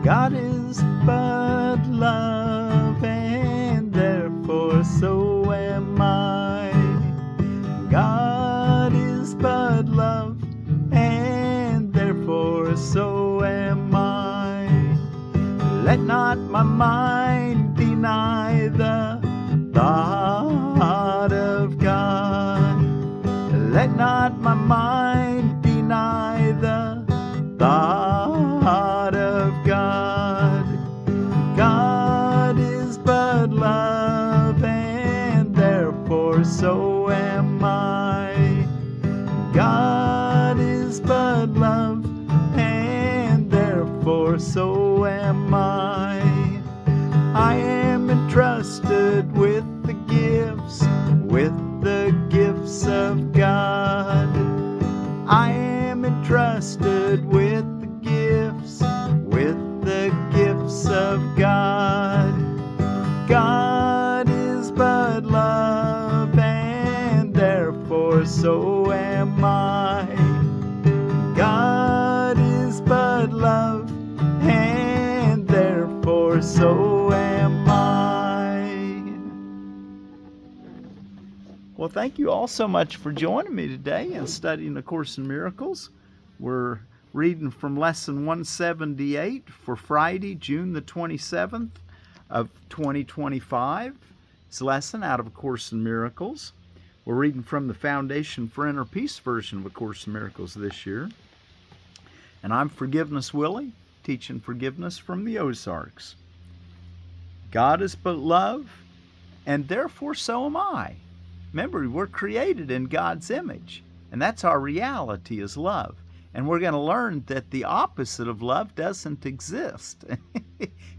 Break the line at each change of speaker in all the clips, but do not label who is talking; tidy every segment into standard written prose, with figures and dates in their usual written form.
God is but love, and therefore so am I. God is but love, and therefore so am I. Let not my mind deny the thought of God. Let not my mind deny the thought of God. God is but love, and therefore so am I. God is but love, and therefore so am I. I am entrusted with the gifts of God. I am entrusted with the gifts of God. God is but love, and therefore so am I. God is but love, and therefore so am I. Well, thank you all so much for joining me today and studying A Course in Miracles. We're reading from Lesson 178 for Friday, June the 27th of 2025. It's a lesson out of A Course in Miracles. We're reading from the Foundation for Inner Peace version of A Course in Miracles this year. And I'm Forgiveness Willie, teaching forgiveness from the Ozarks. God is but love, and therefore so am I. Remember, we're created in God's image, and that's our reality is love. And we're going to learn that the opposite of love doesn't exist.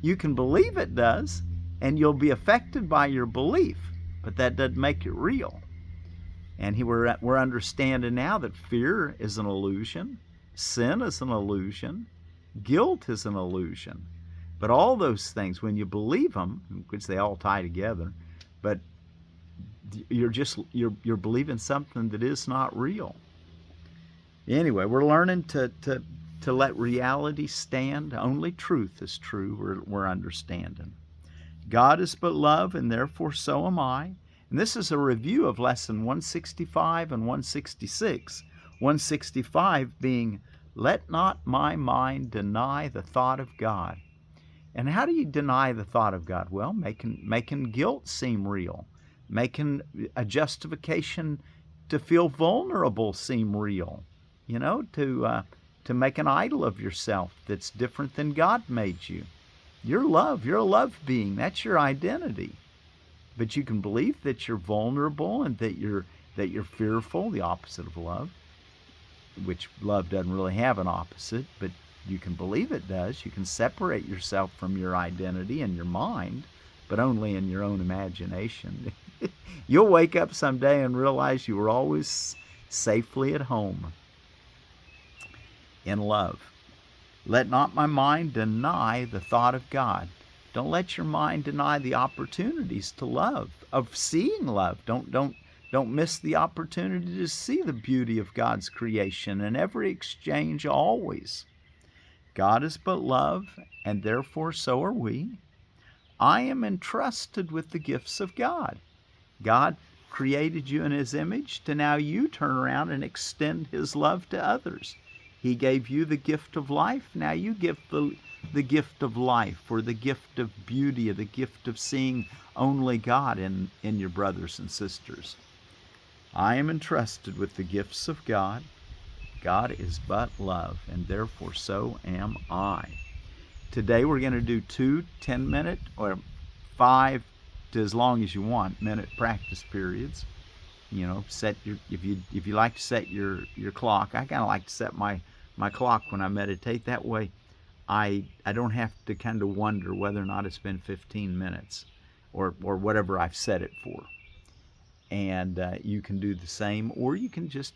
You can believe it does, and you'll be affected by your belief, but that doesn't make it real. And we're understanding now that fear is an illusion, sin is an illusion, guilt is an illusion. But all those things, when you believe them, which they all tie together, but you're believing something that is not real. Anyway, we're learning to let reality stand. Only truth is true. We're understanding. God is but love, and therefore so am I. And this is a review of lesson 165 and 166. 165 being, let not my mind deny the thought of God. And how do you deny the thought of God? Well, making guilt seem real. Making a justification to feel vulnerable seem real. You know, to make an idol of yourself that's different than God made you. You're love. You're a love being. That's your identity. But you can believe that you're vulnerable and that you're fearful, the opposite of love, which love doesn't really have an opposite, but you can believe it does. You can separate yourself from your identity and your mind, but only in your own imagination. You'll wake up someday and realize you were always safely at home in love. Let not my mind deny the thought of God. Don't let your mind deny the opportunities to love, of seeing love. Don't miss the opportunity to see the beauty of God's creation in every exchange always. God is but love, and therefore so are we. I am entrusted with the gifts of God. God created you in His image to now you turn around and extend His love to others. He gave you the gift of life. Now you give the gift of life, or the gift of beauty, or the gift of seeing only God in your brothers and sisters. I am entrusted with the gifts of God. God is but love, and therefore so am I. Today we're going to do 2 10-minute or 5 to as long as you want minute practice periods. You know, set your if you like to set your clock. I kind of like to set my clock when I meditate. That way I don't have to kind of wonder whether or not it's been 15 minutes or whatever I've set it for. And you can do the same, or you can just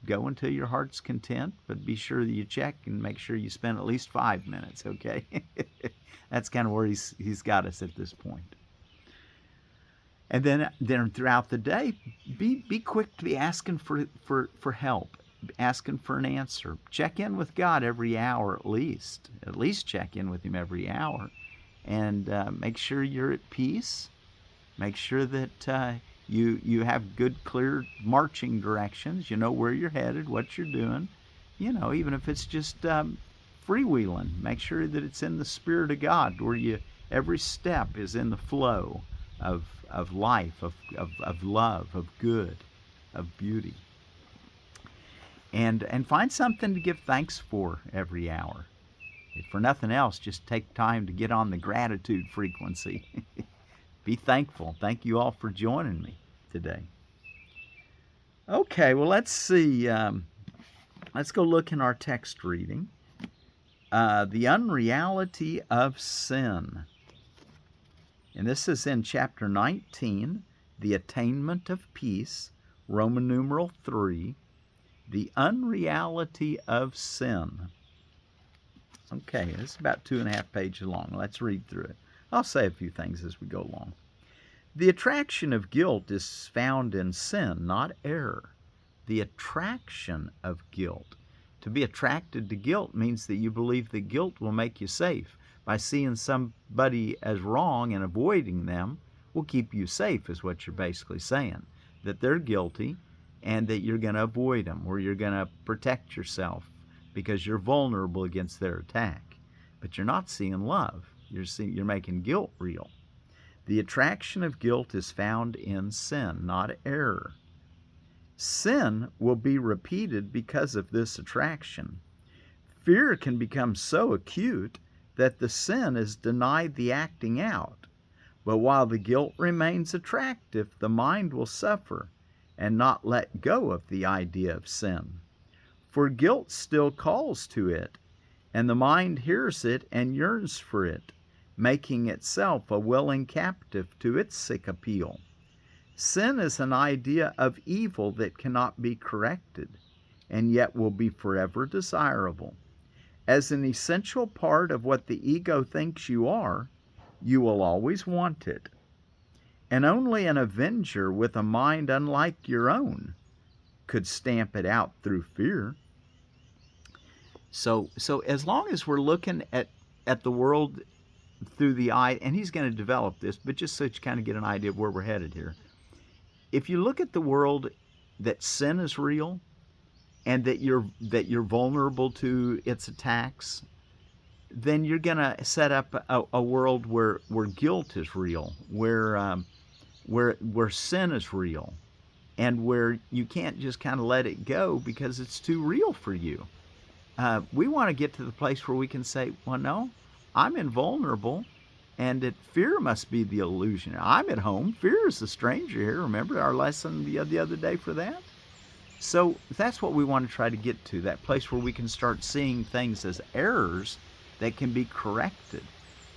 go until your heart's content, but be sure that you check and make sure you spend at least 5 minutes, okay? That's kind of where he's got us at this point. And then throughout the day, be quick to be asking for help, asking for an answer. Check in with God every hour at least. At least check in with Him every hour, and make sure you're at peace. Make sure that you have good, clear marching directions. You know where you're headed, what you're doing. Even if it's just freewheeling, make sure that it's in the Spirit of God, where every step is in the flow of life, of love, of good, of beauty. And find something to give thanks for every hour. If for nothing else, just take time to get on the gratitude frequency. Be thankful. Thank you all for joining me today. Okay, well, let's see. Let's go look in our text reading. The Unreality of Sin. And this is in chapter 19, The Attainment of Peace, Roman numeral 3, The Unreality of Sin. Okay, it's about 2.5 pages long. Let's read through it. I'll say a few things as we go along. The attraction of guilt is found in sin, not error. The attraction of guilt. To be attracted to guilt means that you believe that guilt will make you safe. By seeing somebody as wrong and avoiding them will keep you safe, is what you're basically saying. That they're guilty and that you're going to avoid them, or you're going to protect yourself because you're vulnerable against their attack. But you're not seeing love. You're making guilt real. The attraction of guilt is found in sin, not error. Sin will be repeated because of this attraction. Fear can become so acute that the sin is denied the acting out. But while the guilt remains attractive, the mind will suffer and not let go of the idea of sin. For guilt still calls to it, and the mind hears it and yearns for it, making itself a willing captive to its sick appeal. Sin is an idea of evil that cannot be corrected, and yet will be forever desirable. As an essential part of what the ego thinks you are, you will always want it. And only an avenger with a mind unlike your own could stamp it out through fear. So as long as we're looking at the world through the eye, and he's going to develop this, but just so you kind of get an idea of where we're headed here. If you look at the world that sin is real, and that you're vulnerable to its attacks, then you're going to set up a world where guilt is real, where sin is real, and where you can't just kind of let it go because it's too real for you. We want to get to the place where we can say, well, no, I'm invulnerable, and that fear must be the illusion. I'm at home. Fear is the stranger here. Remember our lesson the other day for that? So that's what we want to try to get to, that place where we can start seeing things as errors that can be corrected,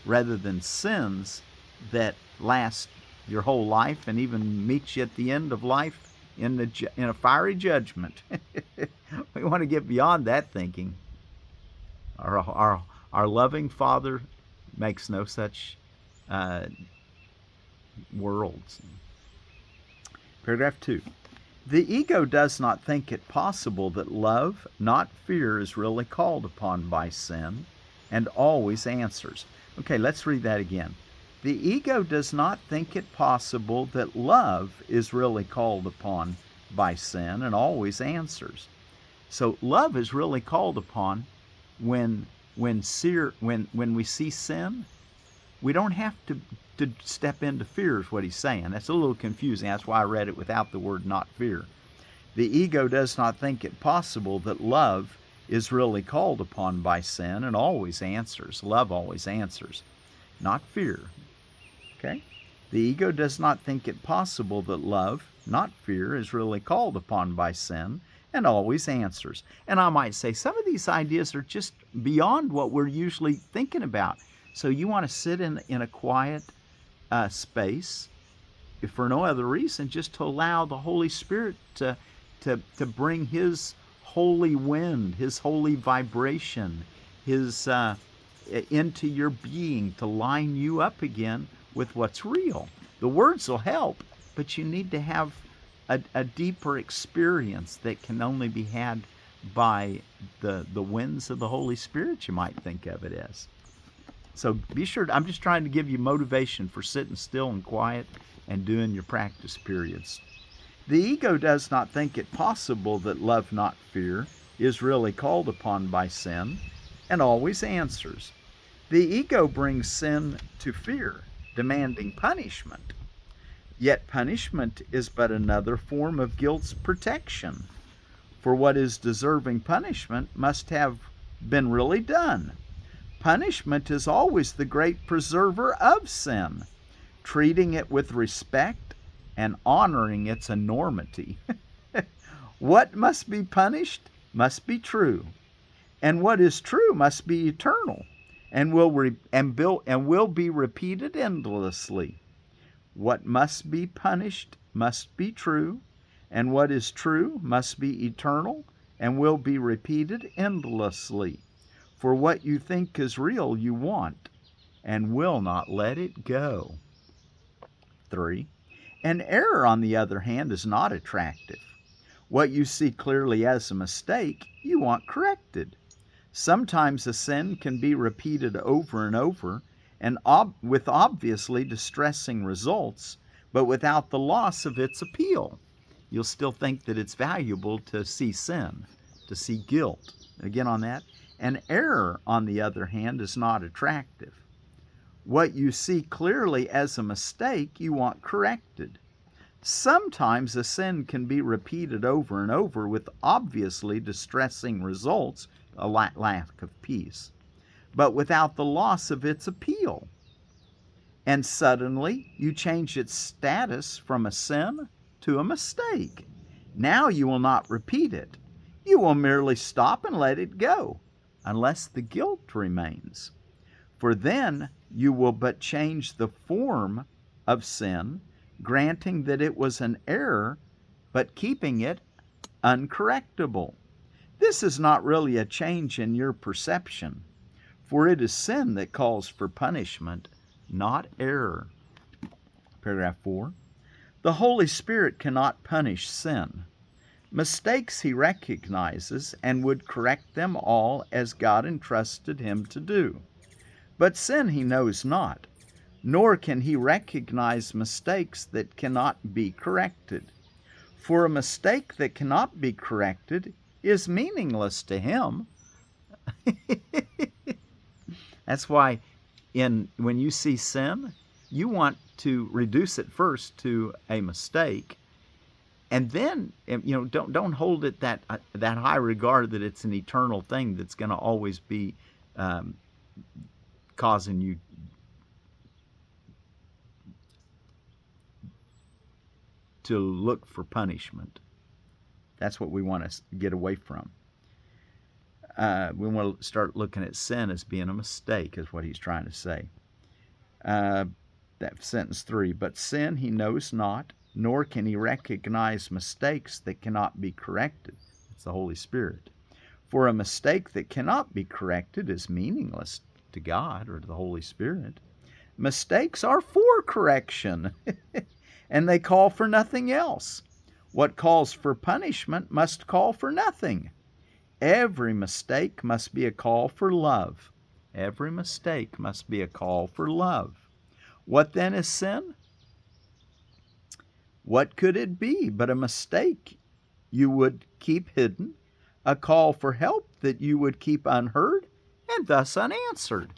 rather than sins that last your whole life and even meet you at the end of life in a fiery judgment. We want to get beyond that thinking. Our loving Father makes no such worlds. Paragraph 2. The ego does not think it possible that love, not fear, is really called upon by sin, and always answers. Okay, let's read that again. The ego does not think it possible that love is really called upon by sin and always answers. So love is really called upon when we see sin. We don't have to step into fear, is what he's saying. That's a little confusing. That's why I read it without the word not fear. The ego does not think it possible that love is really called upon by sin and always answers. Love always answers, not fear. Okay? The ego does not think it possible that love, not fear, is really called upon by sin and always answers. And I might say some of these ideas are just beyond what we're usually thinking about. So you want to sit in a quiet space, if for no other reason, just to allow the Holy Spirit to bring His holy wind, His holy vibration, into your being, to line you up again with what's real. The words will help, but you need to have a deeper experience that can only be had by the winds of the Holy Spirit, you might think of it as. So be sure, I'm just trying to give you motivation for sitting still and quiet and doing your practice periods. The ego does not think it possible that love, not fear, is really called upon by sin, and always answers. The ego brings sin to fear, demanding punishment. Yet punishment is but another form of guilt's protection, for what is deserving punishment must have been really done. Punishment is always the great preserver of sin, treating it with respect and honoring its enormity. What must be punished must be true, and what is true must be eternal, and will be repeated endlessly. What must be punished must be true, and what is true must be eternal, and will be repeated endlessly. For what you think is real you want, and will not let it go. 3. An error, on the other hand, is not attractive. What you see clearly as a mistake, you want corrected. Sometimes a sin can be repeated over and over, and with obviously distressing results, but without the loss of its appeal. You'll still think that it's valuable to see sin, to see guilt. Again on that. An error, on the other hand, is not attractive. What you see clearly as a mistake, you want corrected. Sometimes a sin can be repeated over and over with obviously distressing results, a lack of peace, but without the loss of its appeal. And suddenly you change its status from a sin to a mistake. Now you will not repeat it. You will merely stop and let it go, unless the guilt remains. For then you will but change the form of sin, granting that it was an error, but keeping it uncorrectable. This is not really a change in your perception, for it is sin that calls for punishment, not error. Paragraph 4. The Holy Spirit cannot punish sin. Mistakes he recognizes and would correct them all as God entrusted him to do. But sin he knows not, nor can he recognize mistakes that cannot be corrected. For a mistake that cannot be corrected is meaningless to him. That's why when you see sin, you want to reduce it first to a mistake, and then don't hold it that high regard that it's an eternal thing that's going to always be causing you to look for punishment. That's what we want to get away from. We want to start looking at sin as being a mistake, is what he's trying to say. That sentence 3, but sin he knows not, nor can he recognize mistakes that cannot be corrected. It's the Holy Spirit. For a mistake that cannot be corrected is meaningless to God or to the Holy Spirit. Mistakes are for correction, and they call for nothing else. What calls for punishment must call for nothing. Every mistake must be a call for love. Every mistake must be a call for love. What then is sin? What could it be but a mistake you would keep hidden, a call for help that you would keep unheard and thus unanswered?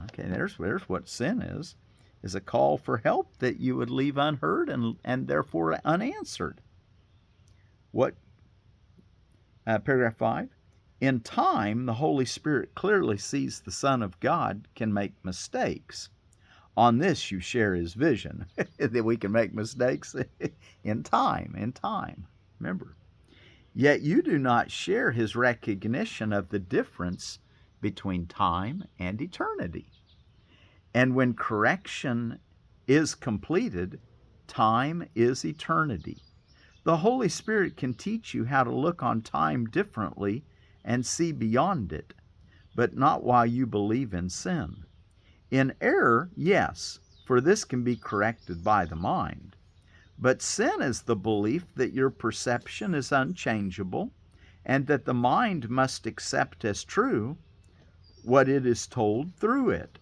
Okay, there's what sin is a call for help that you would leave unheard and therefore unanswered. What? Paragraph 5. In time, the Holy Spirit clearly sees the Son of God can make mistakes. On this you share his vision, that we can make mistakes in time. Remember. Yet you do not share his recognition of the difference between time and eternity. And when correction is completed, time is eternity. The Holy Spirit can teach you how to look on time differently and see beyond it, but not while you believe in sin. In error, yes, for this can be corrected by the mind. But sin is the belief that your perception is unchangeable and that the mind must accept as true what it is told through it.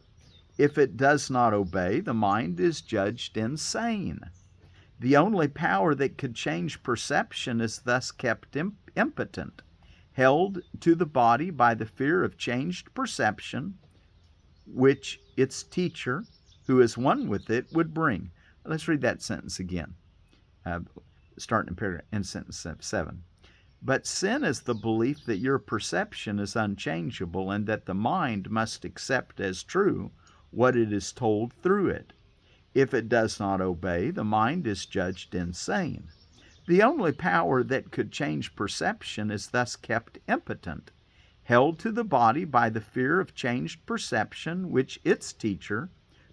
If it does not obey, the mind is judged insane. The only power that could change perception is thus kept impotent, held to the body by the fear of changed perception, which its teacher, who is one with it, would bring. Let's read that sentence again, starting in sentence 7. But sin is the belief that your perception is unchangeable and that the mind must accept as true what it is told through it. If it does not obey, the mind is judged insane. The only power that could change perception is thus kept impotent, held to the body by the fear of changed perception, which its teacher,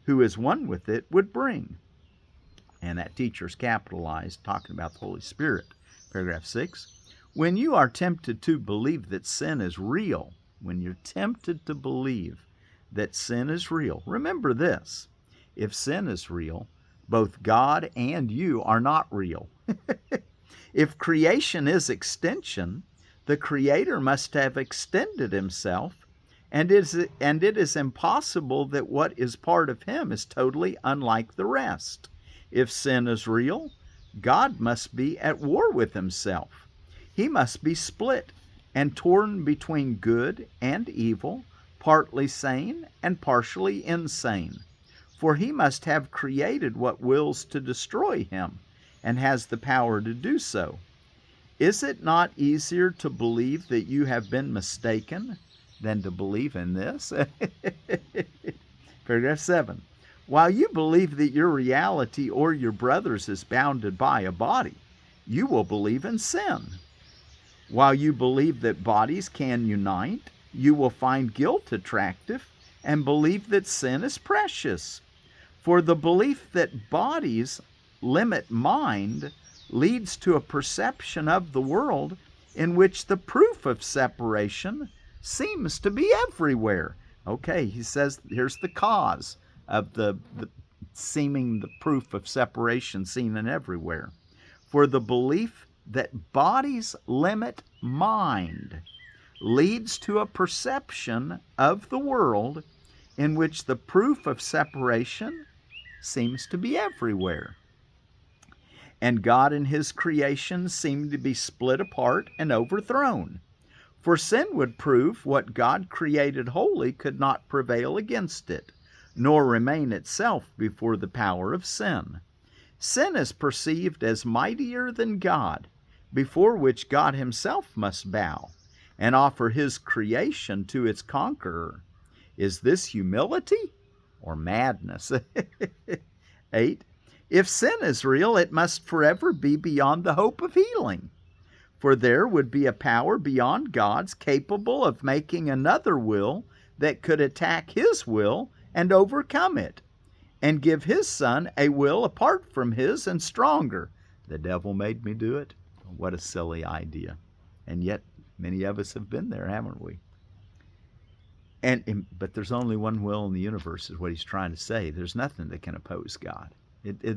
who is one with it, would bring. And that teacher is capitalized, talking about the Holy Spirit. Paragraph 6. When you are tempted to believe that sin is real, when you're tempted to believe that sin is real, remember this: if sin is real, both God and you are not real. If creation is extension, the Creator must have extended himself, and it is impossible that what is part of him is totally unlike the rest. If sin is real, God must be at war with himself. He must be split and torn between good and evil, partly sane and partially insane. For he must have created what wills to destroy him, and has the power to do so. Is it not easier to believe that you have been mistaken than to believe in this? Paragraph 7. While you believe that your reality or your brother's is bounded by a body, you will believe in sin. While you believe that bodies can unite, you will find guilt attractive and believe that sin is precious. For the belief that bodies limit mind leads to a perception of the world in which the proof of separation seems to be everywhere. Okay, he says here's the cause of the proof of separation seen in everywhere. For the belief that bodies limit mind leads to a perception of the world in which the proof of separation seems to be everywhere. And God and his creation seem to be split apart and overthrown. For sin would prove what God created holy could not prevail against it, nor remain itself before the power of sin. Sin is perceived as mightier than God, before which God himself must bow and offer his creation to its conqueror. Is this humility or madness? 8. If sin is real, it must forever be beyond the hope of healing. For there would be a power beyond God's capable of making another will that could attack his will and overcome it, and give his son a will apart from his and stronger. The devil made me do it. What a silly idea. And yet, many of us have been there, haven't we? But there's only one will in the universe, is what he's trying to say. There's nothing that can oppose God.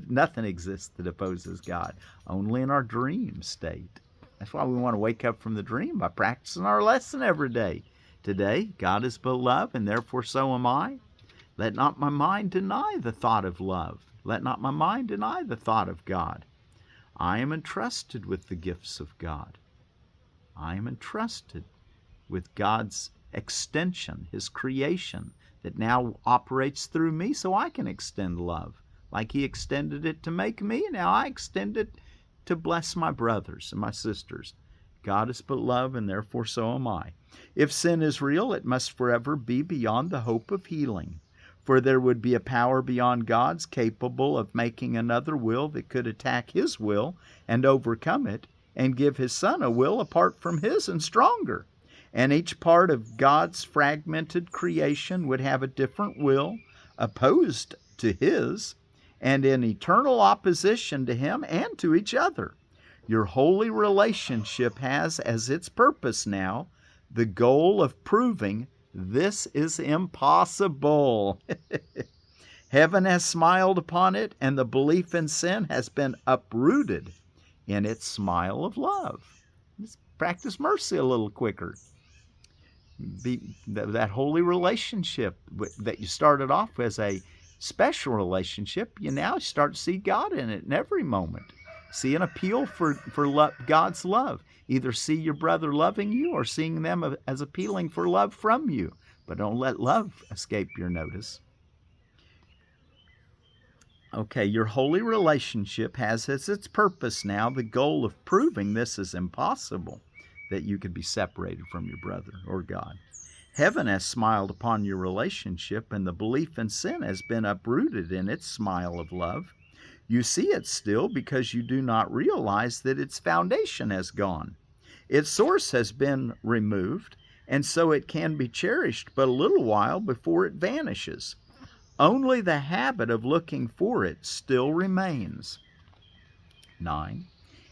Nothing exists that opposes God, only in our dream state. That's why we want to wake up from the dream by practicing our lesson every day. Today, God is but love, and therefore so am I. Let not my mind deny the thought of love. Let not my mind deny the thought of God. I am entrusted with the gifts of God. I am entrusted with God's extension, his creation, that now operates through me so I can extend love. Like he extended it to make me, now I extend it to bless my brothers and my sisters. God is but love, and therefore so am I. If sin is real, it must forever be beyond the hope of healing. For there would be a power beyond God's capable of making another will that could attack his will and overcome it, and give his son a will apart from his and stronger. And each part of God's fragmented creation would have a different will opposed to his, and in eternal opposition to him and to each other. Your holy relationship has as its purpose now the goal of proving this is impossible. Heaven has smiled upon it, and the belief in sin has been uprooted in its smile of love. Let's practice mercy a little quicker. That holy relationship that you started off as a special relationship, you now start to see God in it in every moment. See an appeal for God's love. Either see your brother loving you or seeing them as appealing for love from you. But don't let love escape your notice. Okay, your holy relationship has as its purpose now the goal of proving this is impossible, that you could be separated from your brother or God. Heaven has smiled upon your relationship, and the belief in sin has been uprooted in its smile of love. You see it still because you do not realize that its foundation has gone. Its source has been removed, and so it can be cherished but a little while before it vanishes. Only the habit of looking for it still remains. 9.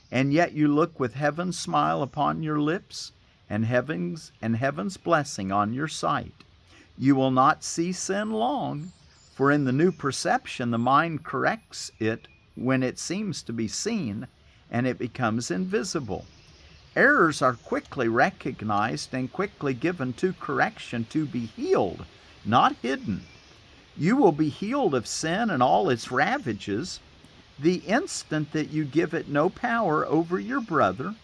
And yet you look with heaven's smile upon your lips and heaven's blessing on your sight. You will not see sin long, for in the new perception the mind corrects it when it seems to be seen, and it becomes invisible. Errors are quickly recognized and quickly given to correction to be healed, not hidden. You will be healed of sin and all its ravages the instant that you give it no power over your brother,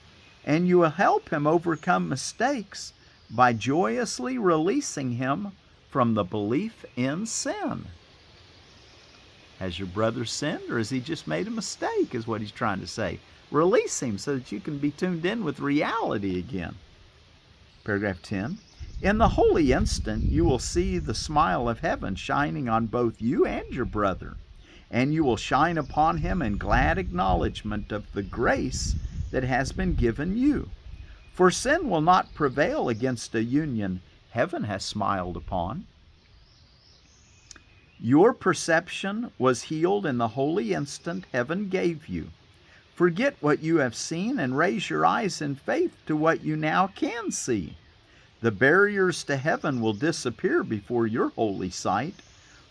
and you will help him overcome mistakes by joyously releasing him from the belief in sin. Has your brother sinned, or has he just made a mistake, is what he's trying to say. Release him so that you can be tuned in with reality again. Paragraph 10. In the holy instant, you will see the smile of heaven shining on both you and your brother, and you will shine upon him in glad acknowledgement of the grace that has been given you. For sin will not prevail against a union heaven has smiled upon. Your perception was healed in the holy instant heaven gave you. Forget what you have seen and raise your eyes in faith to what you now can see. The barriers to heaven will disappear before your holy sight,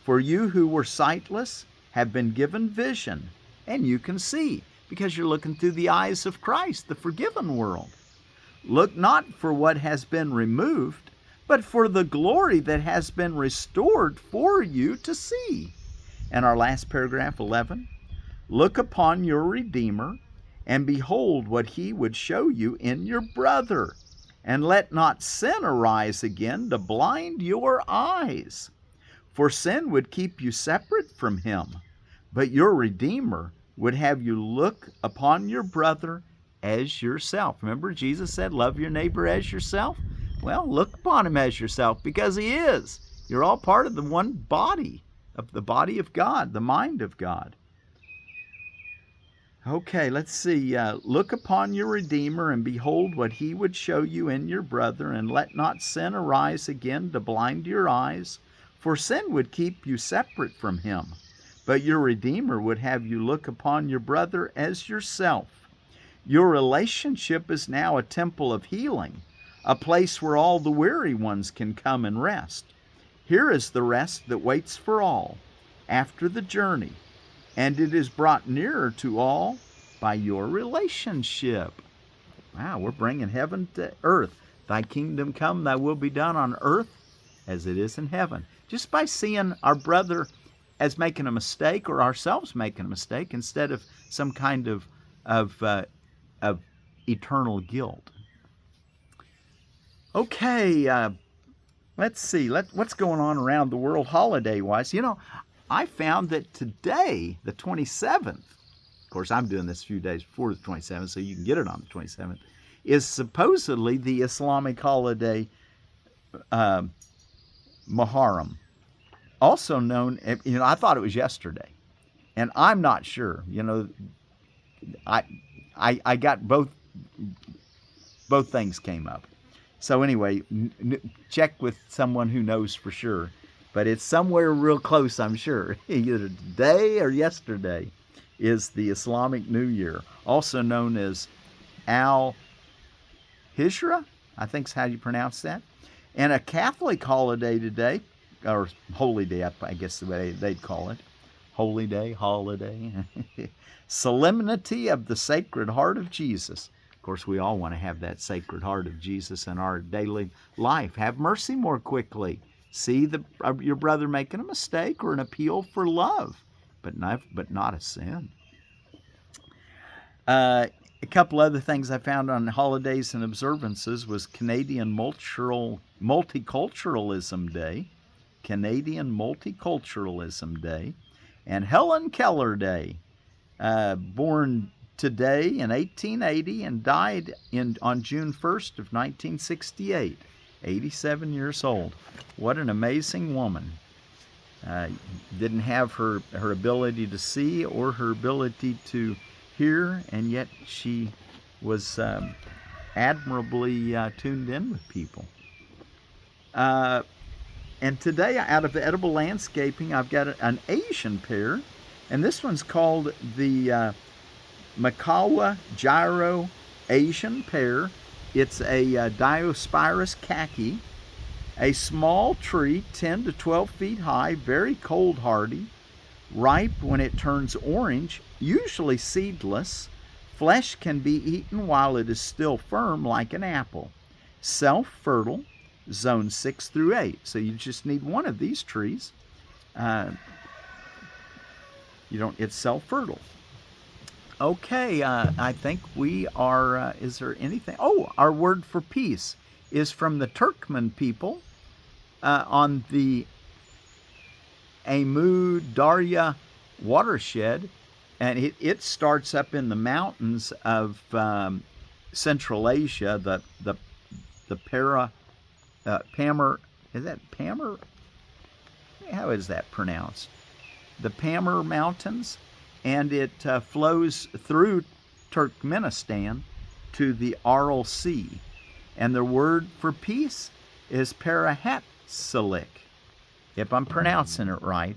for you who were sightless have been given vision, and you can see, because you're looking through the eyes of Christ, the forgiven world. Look not for what has been removed, but for the glory that has been restored for you to see. And our last paragraph, 11. Look upon your Redeemer, and behold what he would show you in your brother. And let not sin arise again to blind your eyes. For sin would keep you separate from him, but your Redeemer would have you look upon your brother as yourself. Remember, Jesus said, love your neighbor as yourself? Well, look upon him as yourself, because he is. You're all part of the one body, of the body of God, the mind of God. Okay, let's see. Look upon your Redeemer, and behold what he would show you in your brother, and let not sin arise again to blind your eyes, for sin would keep you separate from him, but your Redeemer would have you look upon your brother as yourself. Your relationship is now a temple of healing, a place where all the weary ones can come and rest. Here is the rest that waits for all after the journey, and it is brought nearer to all by your relationship. Wow, we're bringing heaven to earth. Thy kingdom come, thy will be done on earth as it is in heaven. Just by seeing our brother as making a mistake, or ourselves making a mistake, instead of some kind of eternal guilt. Okay, let's see. What's going on around the world holiday-wise? You know, I found that today, the 27th, of course I'm doing this a few days before the 27th, so you can get it on the 27th, is supposedly the Islamic holiday Muharram. Also known, I thought it was yesterday, and I'm not sure. I got both things came up. So anyway, check with someone who knows for sure. But it's somewhere real close, I'm sure. Either today or yesterday is the Islamic New Year, also known as Al-Hijra, I think is how you pronounce that. And a Catholic holiday today or holy day, I guess the way they'd call it. Holy day, holiday. Solemnity of the Sacred Heart of Jesus. Of course, we all want to have that Sacred Heart of Jesus in our daily life. Have mercy more quickly. See your brother making a mistake or an appeal for love, but not a sin. A couple other things I found on holidays and observances was Canadian Multiculturalism Day, Canadian Multiculturalism Day, and Helen Keller Day, born today in 1880 and died on June 1st of 1968, 87 years old. What an amazing woman. Didn't have her ability to see or her ability to hear, and yet she was admirably tuned in with people. And today, out of edible landscaping, I've got an Asian pear, and this one's called the Makawa Jiro Asian pear. It's a Diospyros khaki, a small tree, 10 to 12 feet high, very cold hardy, ripe when it turns orange, usually seedless. Flesh can be eaten while it is still firm like an apple. Self-fertile, zone 6 through 8. So you just need one of these trees. It's self-fertile. Okay, I think we are, is there anything? Oh, our word for peace is from the Turkmen people on the Amu Darya watershed, and it starts up in the mountains of Central Asia, the Pamir, is that Pamir? How is that pronounced? The Pamir Mountains, and it flows through Turkmenistan to the Aral Sea. And the word for peace is Parahatcylik. If I'm pronouncing it right,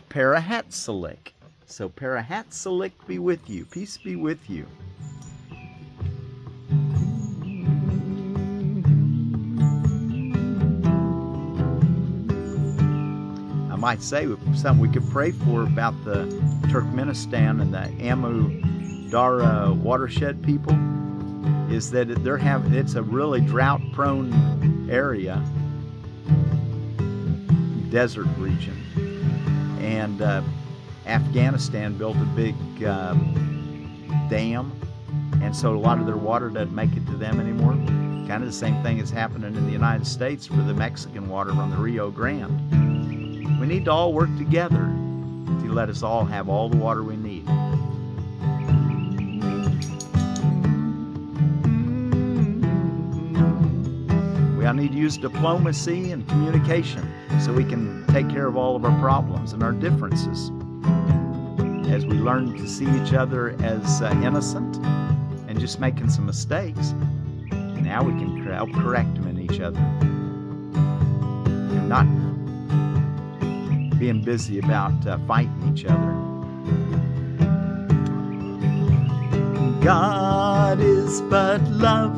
Parahatcylik. So Parahatcylik be with you. Peace be with you. I might say something we could pray for about the Turkmenistan and the Amu Darya watershed people is that it's a really drought-prone area, desert region, and Afghanistan built a big dam, and so a lot of their water doesn't make it to them anymore. Kind of the same thing is happening in the United States for the Mexican water on the Rio Grande. We need to all work together to let us all have all the water we need. We all need to use diplomacy and communication so we can take care of all of our problems and our differences. As we learn to see each other as innocent and just making some mistakes, now we can help correct them in each other. And not being busy about fighting each other. God is but love,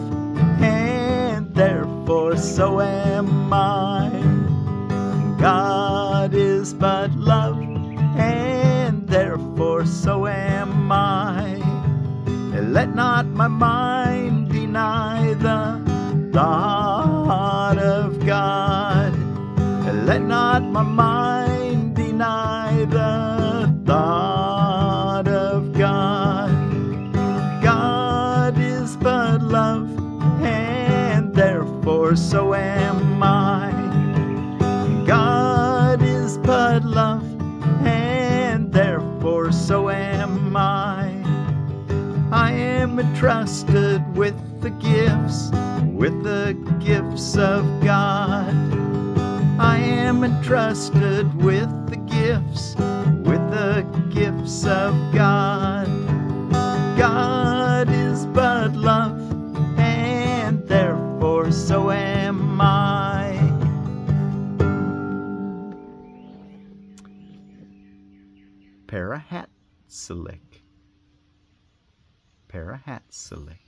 and therefore so am I. God is but love, and therefore so am I. Let not my mind deny the thought of God. Let not my mind deny the thought of God. God is but love, and therefore so am I. God is but love, and therefore so am I. I am entrusted with the gifts of God. I am entrusted with the gifts of God. God is but love, and therefore so am I. Parahatcylik. Parahatcylik.